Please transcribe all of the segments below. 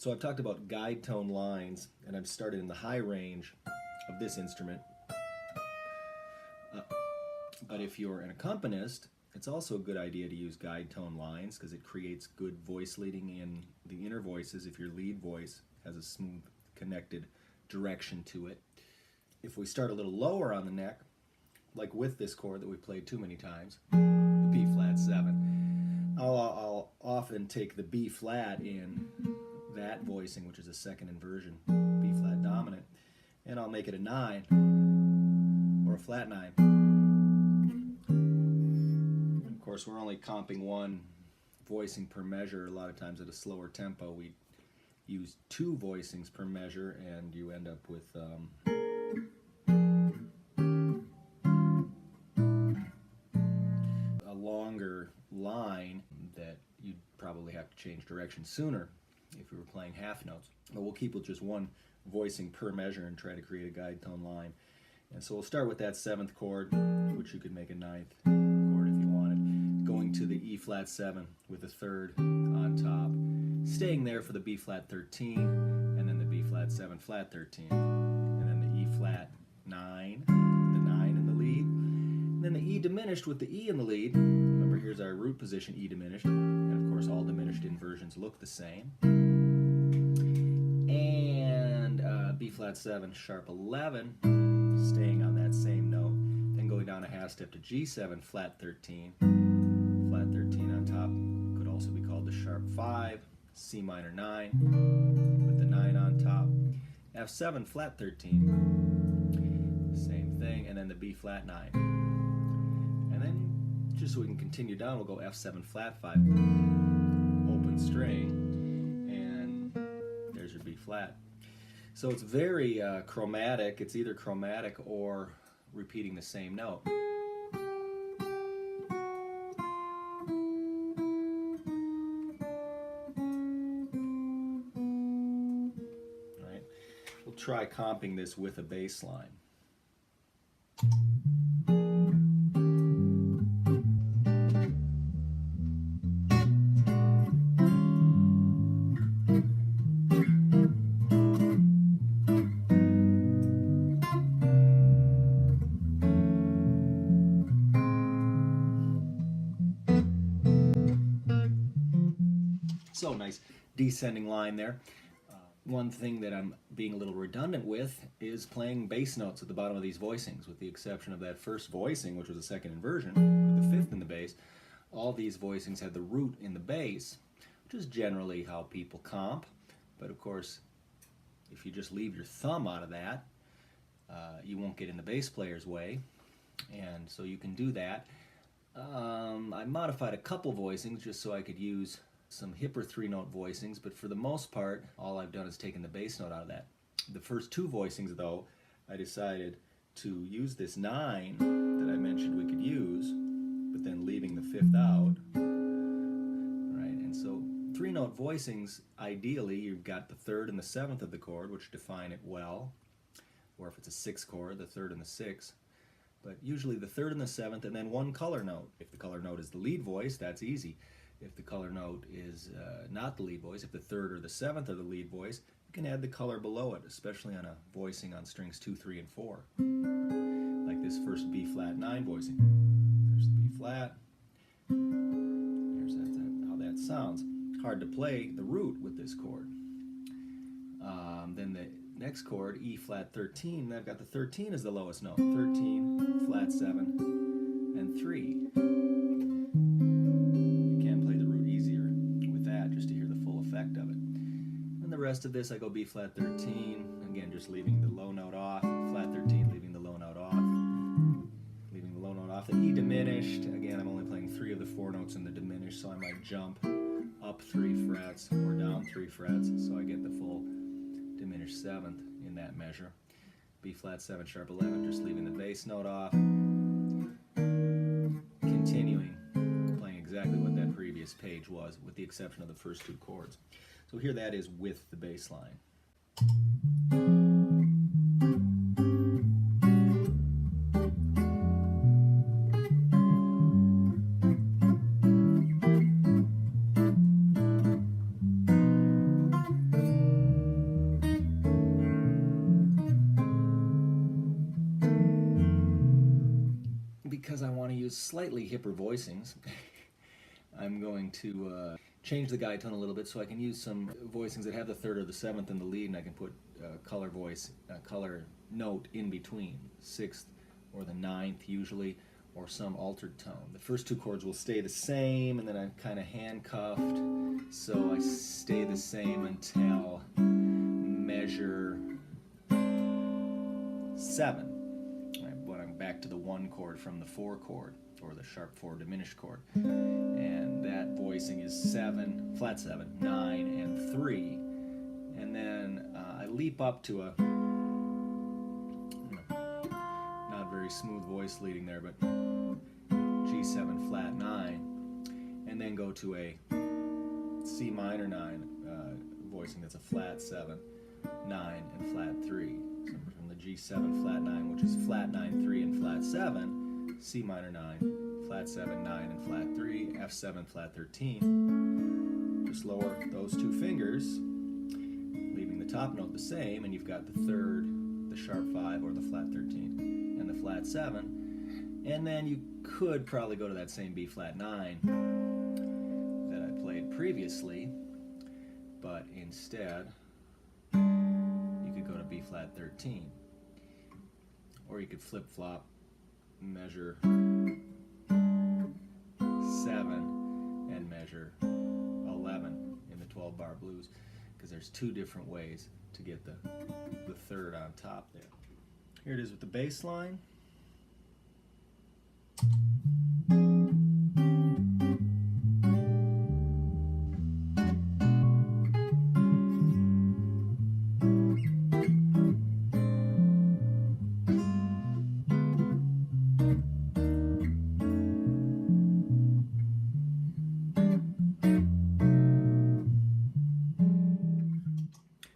So I've talked about guide tone lines, and I've started in the high range of this instrument. But if you're an accompanist, it's also a good idea to use guide tone lines because it creates good voice leading in the inner voices if your lead voice has a smooth, connected direction to it. If we start a little lower on the neck, like with this chord that we played too many times, the B flat 7, I'll often take the B flat in that voicing, which is a second inversion, B flat dominant, and I'll make it a 9 or a flat 9. Of course, we're only comping one voicing per measure. A lot of times at a slower tempo, we use 2 voicings per measure, and you end up with a longer line that you'd probably have to change direction sooner if we were playing half notes. But we'll keep with just one voicing per measure and try to create a guide tone line. And so we'll start with that 7th chord, which you could make a 9th chord if you wanted, going to the E flat 7 with a 3rd on top, staying there for the B flat 13, and then the B flat 7 flat 13, and then the E flat 9 with the 9 in the lead, and then the E diminished with the E in the lead. Remember, here's our root position, E diminished, and of course all diminished inversions look the same. And B flat 7 sharp 11, staying on that same note, then going down a half step to G7 flat 13, flat 13 on top, could also be called the sharp 5, C minor 9 with the 9 on top, F7 flat 13, same thing, and then the B flat 9. And then just so we can continue down, we'll go F7 flat 5, open string, and there's your B flat. So it's very chromatic. It's either chromatic or repeating the same note. Right? We'll try comping this with a bass line. So nice descending line there. One thing that I'm being a little redundant with is playing bass notes at the bottom of these voicings, with the exception of that first voicing, which was a second inversion, with the 5th in the bass. All these voicings have the root in the bass, which is generally how people comp. But of course, if you just leave your thumb out of that, you won't get in the bass player's way, and so you can do that. I modified a couple voicings just so I could use some hipper 3-note voicings, but for the most part, all I've done is taken the bass note out of that. The first 2 voicings, though, I decided to use this 9 that I mentioned we could use, but then leaving the 5th out. Right, and so 3-note voicings, ideally, you've got the 3rd and the 7th of the chord, which define it well, or if it's a 6th chord, the 3rd and the 6th. But usually the 3rd and the 7th, and then one color note. If the color note is the lead voice, that's easy. If the color note is not the lead voice, if the 3rd or the 7th are the lead voice, you can add the color below it, especially on a voicing on strings 2, 3, and 4. Like this first B flat 9 voicing. There's the B flat. There's how that sounds. Hard to play the root with this chord. Then the next chord, E flat 13, I've got the 13 as the lowest note. 13, flat 7, and 3. Of it. And the rest of this, I go B flat 13, again just leaving the low note off, flat 13, leaving the low note off, leaving the low note off, the E diminished, again I'm only playing 3 of the 4 notes in the diminished, so I might jump up 3 frets or down 3 frets, so I get the full diminished 7th in that measure. B flat 7 sharp 11, just leaving the bass note off, continuing playing exactly what that previous page was, with the exception of the first 2 chords. So here that is with the bass line. use slightly hipper voicings. I'm going to change the guide tone a little bit so I can use some voicings that have the 3rd or the 7th in the lead, and I can put color note in between, 6th or the 9th usually, or some altered tone. The first 2 chords will stay the same, and then I'm kind of handcuffed, so I stay the same until measure 7. When I'm back to the 1 chord from the 4 chord, or the sharp 4 diminished chord. And that voicing is 7, flat 7, 9, and 3. And then I leap up to a not very smooth voice leading there, but G7 flat 9, and then go to a C minor 9 voicing that's a flat 7, 9, and flat 3. So from the G7 flat 9, which is flat 9, 3, and flat 7, C minor 9, flat 7, 9, and flat 3, F7 flat 13. Just lower those 2 fingers, leaving the top note the same, and you've got the 3rd, the sharp 5, or the flat 13, and the flat 7. And then you could probably go to that same B flat 9 that I played previously, but instead you could go to B flat 13. Or you could flip-flop, measure 7 and measure 11 in the 12-bar blues, because there's 2 different ways to get the 3rd on top there. Here it is with the bass line.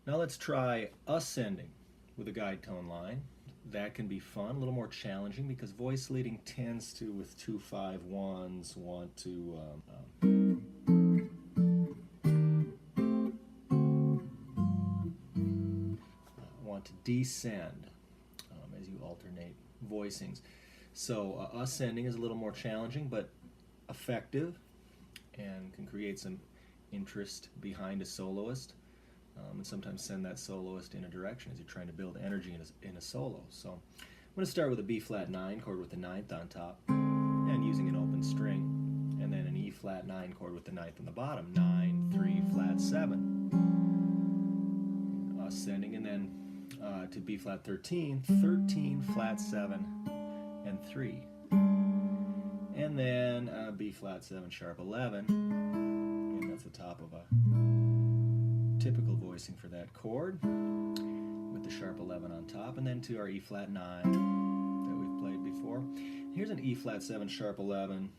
Now let's try ascending with a guide tone line. That can be fun, a little more challenging, because voice leading tends to, with 2 5 1s, want to descend as you alternate voicings. So ascending is a little more challenging, but effective, and can create some interest behind a soloist. And sometimes send that soloist in a direction as you're trying to build energy in a solo. So I'm going to start with a B flat 9 chord with the 9th on top, and using an open string, and then an E flat 9 chord with the 9th on the bottom, 9, 3, flat 7. Ascending, and then to B flat 13, 13, flat 7, and 3. And then B flat 7, sharp 11, and that's the top of a typical voicing for that chord, with the sharp 11 on top, and then to our E flat 9 that we've played before. Here's an E flat 7 sharp 11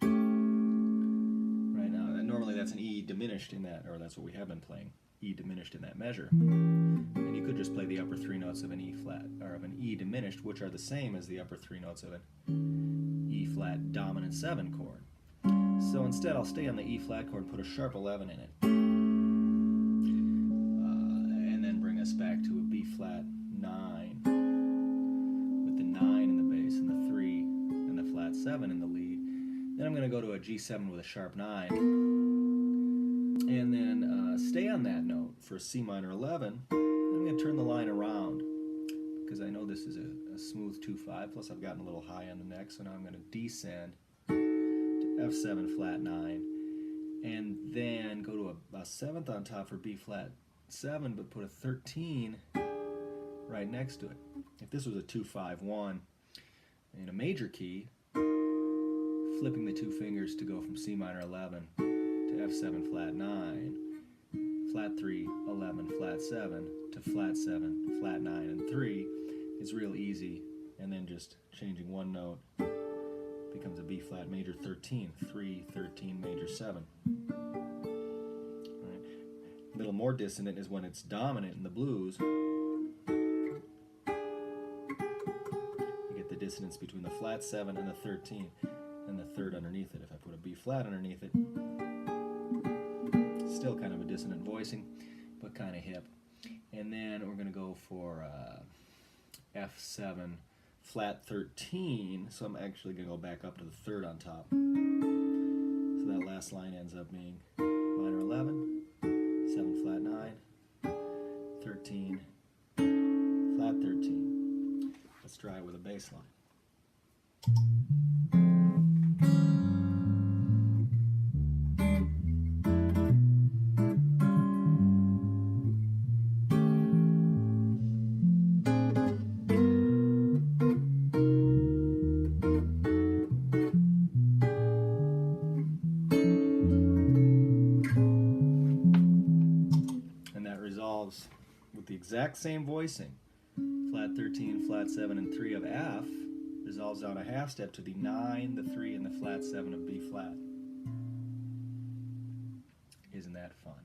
right now. Normally that's an E diminished in that, or that's what we have been playing, E diminished in that measure. And you could just play the upper 3 notes of an E flat, or of an E diminished, which are the same as the upper 3 notes of an E flat dominant 7 chord. So instead I'll stay on the E flat chord and put a sharp 11 in it. Back to a B flat 9 with the 9 in the bass and the 3 and the flat 7 in the lead. Then I'm going to go to a G7 with a sharp 9, and then stay on that note for a C minor 11. I'm going to turn the line around, because I know this is a smooth 2-5, plus I've gotten a little high on the neck, so now I'm going to descend to F7 flat 9, and then go to a 7th on top for B flat 7, but put a 13 right next to it. If this was a 2-5-1 in a major key, flipping the 2 fingers to go from C minor 11 to F7 flat 9, flat 3, 11, flat 7, to flat 7, flat 9, and 3 is real easy, and then just changing one note becomes a B flat major 13, 3, 13, major 7. A little more dissonant is when it's dominant in the blues. You get the dissonance between the flat 7 and the 13, and the 3rd underneath it. If I put a B flat underneath it, still kind of a dissonant voicing, but kind of hip. And then we're going to go for F7 flat 13, so I'm actually going to go back up to the third on top. So that last line ends up being minor 11, 7 flat 9, 13, flat 13. Let's try it with a bass line. Resolves with the exact same voicing. Flat 13, flat 7, and 3 of F resolves down a half step to the 9, the 3, and the flat 7 of B flat. Isn't that fun?